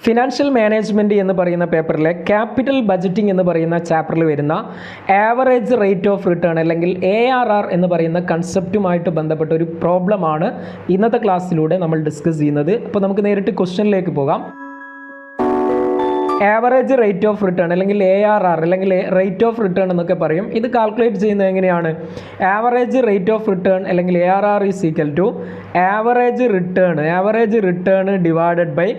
Financial management എന്ന് പറയുന്ന പേപ്പറിലെ capital budgeting എന്ന് പറയുന്ന ചാപ്റ്ററിൽ വരുന്ന ആവറേജ് റേറ്റ് ഓഫ് റിട്ടേൺ അല്ലെങ്കിൽ ARR എന്ന് പറയുന്ന കൺസെപ്റ്റുമായിട്ട് ബന്ധപ്പെട്ട ഒരു പ്രോബ്ലമാണ് ഇന്നത്തെ ക്ലാസ്സിലൂടെ നമ്മൾ ഡിസ്കസ് ചെയ്യുന്നത്. അപ്പോൾ നമുക്ക് നേരിട്ട് ക്വസ്റ്റ്യനിലേക്ക് പോകാം. ആവറേജ് റേറ്റ് ഓഫ് റിട്ടേൺ അല്ലെങ്കിൽ ARR അല്ലെങ്കിൽ റേറ്റ് ഓഫ് റിട്ടേൺ എന്നൊക്കെ പറയും. ഇത് കാൽക്കുലേറ്റ് ചെയ്യുന്നത് എങ്ങനെയാണ്? ആവറേജ് റേറ്റ് ഓഫ് റിട്ടേൺ അല്ലെങ്കിൽ ARR is equal to average return divided by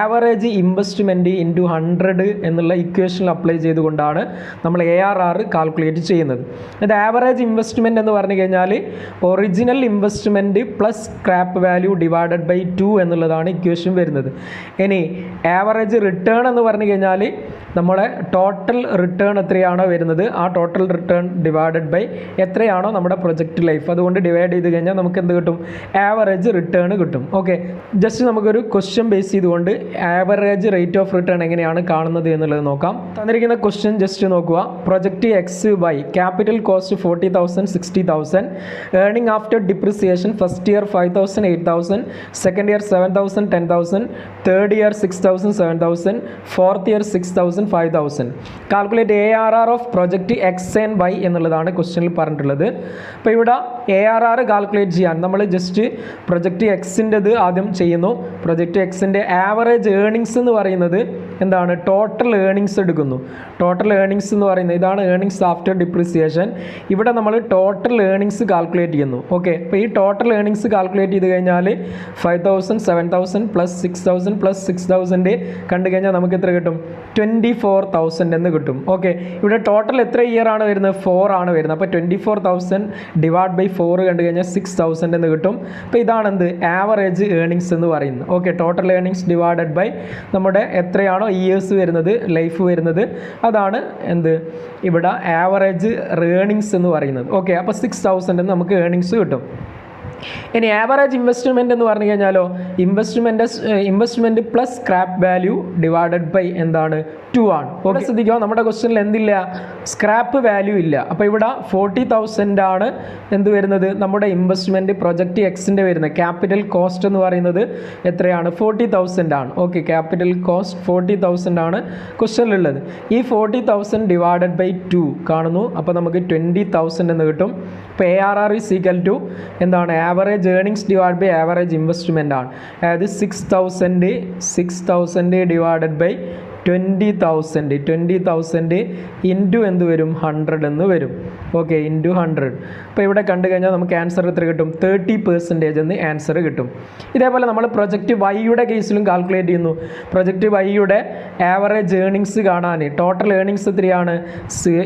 average investment into 100 എന്നുള്ള ഇക്വേഷനിൽ അപ്ലൈ ചെയ്തുകൊണ്ടാണ് നമ്മൾ ARR കാൽക്കുലേറ്റ് ചെയ്യുന്നത്. ഇത് ആവറേജ് ഇൻവെസ്റ്റ്മെൻറ്റ് എന്ന് പറഞ്ഞു കഴിഞ്ഞാൽ original investment plus scrap value divided by 2 എന്നുള്ളതാണ് ഇക്വേഷൻ വരുന്നത്. ഇനി ആവറേജ് റിട്ടേൺ എന്ന് പറഞ്ഞു കഴിഞ്ഞാൽ നമ്മുടെ ടോട്ടൽ റിട്ടേൺ എത്രയാണോ വരുന്നത് ആ ടോട്ടൽ റിട്ടേൺ ഡിവൈഡഡ് ബൈ എത്രയാണോ നമ്മുടെ പ്രൊജക്റ്റ് ലൈഫ്, അതുകൊണ്ട് ഡിവൈഡ് ചെയ്ത് കഴിഞ്ഞാൽ നമുക്ക് എന്ത് കിട്ടും? ആവറേജ് റിട്ടേൺ കിട്ടും. ഓക്കെ, ജസ്റ്റ് നമുക്കൊരു ക്വസ്റ്റ്യൻ ബേസ് ചെയ്തുകൊണ്ട് ആവറേജ് റേറ്റ് ഓഫ് റിട്ടേൺ എങ്ങനെയാണ് കാണുന്നത് എന്നുള്ളത് നോക്കാം. തന്നിരിക്കുന്ന ക്വസ്റ്റ്യൻ ജസ്റ്റ് നോക്കുക. Project XY capital cost 40,000 60,000, earning after depreciation first year 5,000 8,000, second year 7,000 10,000, third year 6,000 7,000, fourth year 6,000 5,000. Calculate ARR of project XY എന്നുള്ളതാണ് ക്വസ്റ്റ്യനിൽ പറഞ്ഞിട്ടുള്ളത്. അപ്പോൾ ഇവിടെ ARR കാൽക്കുലേറ്റ് ചെയ്യാൻ നമ്മൾ ജസ്റ്റ് പ്രൊജക്റ്റ് Xൻ്റെത് ആദ്യം ചെയ്യുന്നു. പ്രൊജക്റ്റ് Xൻ്റെ ആവറേജ് ഏർണിങ്സ് എന്ന് പറയുന്നത് എന്താണ്? ടോട്ടൽ ഏർണിങ്സ് എടുക്കുന്നു. ടോട്ടൽ ഏർണിങ്സ് എന്ന് പറയുന്നത് ഇതാണ് ഏർണിങ്സ് ആഫ്റ്റർ ഡിപ്രിസിയേഷൻ. ഇവിടെ നമ്മൾ ടോട്ടൽ ഏർണിങ്സ് കാൽക്കുലേറ്റ് ചെയ്യുന്നു. ഓക്കെ, അപ്പോൾ ഈ ടോട്ടൽ ഏർണിങ്സ് കാൽക്കുലേറ്റ് ചെയ്ത് കഴിഞ്ഞാൽ 5,000 7,000 പ്ലസ് 6,000 പ്ലസ് 6,000 കണ്ടു കഴിഞ്ഞാൽ നമുക്ക് എത്ര കിട്ടും? 24,000 എന്ന് കിട്ടും. ഓക്കെ, ഇവിടെ ടോട്ടൽ എത്ര ഇയർ ആണ് വരുന്നത്? 4 ആണ് വരുന്നത്. അപ്പോൾ 24,000 ഡിവൈഡ് ബൈ 4 കണ്ടു കഴിഞ്ഞാൽ 6,000 എന്ന് കിട്ടും. അപ്പോൾ ഇതാണ് എന്ത്? ആവറേജ് ഏർണിങ്സ് എന്ന് പറയുന്നത്. Okay, total earnings divided by നമ്മുടെ എത്രയാണോ ഇയേഴ്സ് വരുന്നത്, ലൈഫ് വരുന്നത്, അതാണ് എന്ത്? ഇവിടെ ആവറേജ് ഏർണിങ്സ് എന്ന് പറയുന്നത്. ഓക്കെ, അപ്പോൾ 6,000 എന്ന് നമുക്ക് ഏർണിങ്സ് കിട്ടും. ഇനി ആവറേജ് ഇൻവെസ്റ്റ്മെൻറ്റ് എന്ന് പറഞ്ഞു കഴിഞ്ഞാലോ investment plus scrap value divided by എന്താണ്? 2 ആണ്. ഓക്കെ, ശ്രദ്ധിക്കുക, നമ്മുടെ ക്വസ്റ്റ്യനിൽ എന്തില്ല? സ്ക്രാപ്പ് വാല്യൂ ഇല്ല. അപ്പോൾ ഇവിടെ 40,000 ആണ് എന്ത് വരുന്നത്? നമ്മുടെ ഇൻവെസ്റ്റ്മെൻറ്റ് പ്രൊജക്റ്റ് Xൻ്റെ വരുന്നത്. ക്യാപിറ്റൽ കോസ്റ്റ് എന്ന് പറയുന്നത് എത്രയാണ്? 40,000 ആണ്. ഓക്കെ, ക്യാപിറ്റൽ കോസ്റ്റ് 40,000 ആണ് ക്വസ്റ്റ്യനിലുള്ളത്. ഈ 40,000 ഡിവൈഡഡ് ബൈ 2 കാണുന്നു. അപ്പോൾ നമുക്ക് 20,000 എന്ന് കിട്ടും. ഇപ്പോൾ ARR ഈസ് ഈക്വൽ ടു എന്താണ്? Average earnings divide by average investment ആണ്. അതായത് 6,000 ഡിവൈഡഡ് ബൈ 20,000 ഇൻറ്റു എന്ത് വരും? 100 എന്ന് വരും. Okay, into 100. അപ്പോൾ ഇവിടെ കണ്ടു കഴിഞ്ഞാൽ നമുക്ക് ആൻസർ എത്ര കിട്ടും? 30% എന്ന് ആൻസർ കിട്ടും. ഇതേപോലെ നമ്മൾ പ്രൊജക്റ്റ് Yയുടെ കേസിലും കാൽക്കുലേറ്റ് ചെയ്യുന്നു. പ്രൊജക്റ്റ് Yയുടെ ആവറേജ് ഏർണിങ്സ് കാണാൻ ടോട്ടൽ ഏർണിങ്സ് എത്രയാണ്?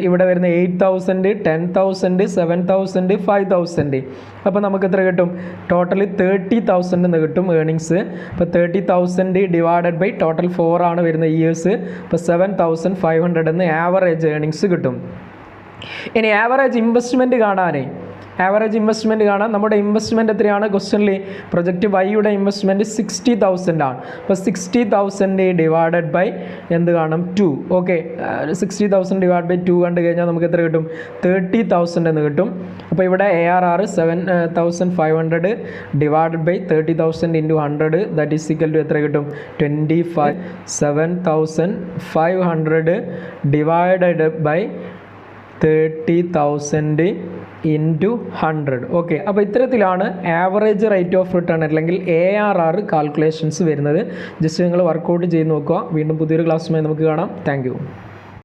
ഇവിടെ വരുന്ന 8,000 10,000 7,000 5,000. അപ്പോൾ നമുക്ക് എത്ര കിട്ടും? ടോട്ടൽ 30,000 എന്ന് കിട്ടും ഏർണിങ്സ്. അപ്പോൾ 30,000 ഡിവൈഡഡ് ബൈ ടോട്ടൽ 4 ആണ് വരുന്ന ഇയേഴ്സ്. ഇപ്പോൾ 7,500 എന്ന് ആവറേജ് ഏർണിങ്സ് കിട്ടും. ഇനി ആവറേജ് ഇൻവെസ്റ്റ്മെൻറ്റ് കാണാനേ നമ്മുടെ ഇൻവെസ്റ്റ്മെൻറ്റ് എത്രയാണ്? ക്വസ്റ്റ്യനിൽ പ്രൊജക്റ്റ് Yയുടെ ഇൻവെസ്റ്റ്മെൻറ്റ് 60,000 ആണ്. അപ്പോൾ 60,000 ഡിവൈഡഡ് ബൈ എന്ത് കാണും? 2. ഓക്കെ, 60,000 ഡിവൈഡ് ബൈ 2 കണ്ടു കഴിഞ്ഞാൽ നമുക്ക് എത്ര കിട്ടും? 30,000 എന്ന് കിട്ടും. അപ്പോൾ ഇവിടെ ARR 7,500 divided by 30,000 into 100 that is equal to എത്ര കിട്ടും? 25. 7,500 ഡിവൈഡഡ് ബൈ 30,000 ഇൻറ്റു 100. ഓക്കെ, അപ്പോൾ ഇത്തരത്തിലാണ് ആവറേജ് റേറ്റ് ഓഫ് റിട്ടേൺ അല്ലെങ്കിൽ ARR കാൽക്കുലേഷൻസ് വരുന്നത്. ജസ്റ്റ് നിങ്ങൾ വർക്കൗട്ട് ചെയ്ത് നോക്കുക. വീണ്ടും പുതിയൊരു ക്ലാസ്സുമായി നമുക്ക് കാണാം. താങ്ക്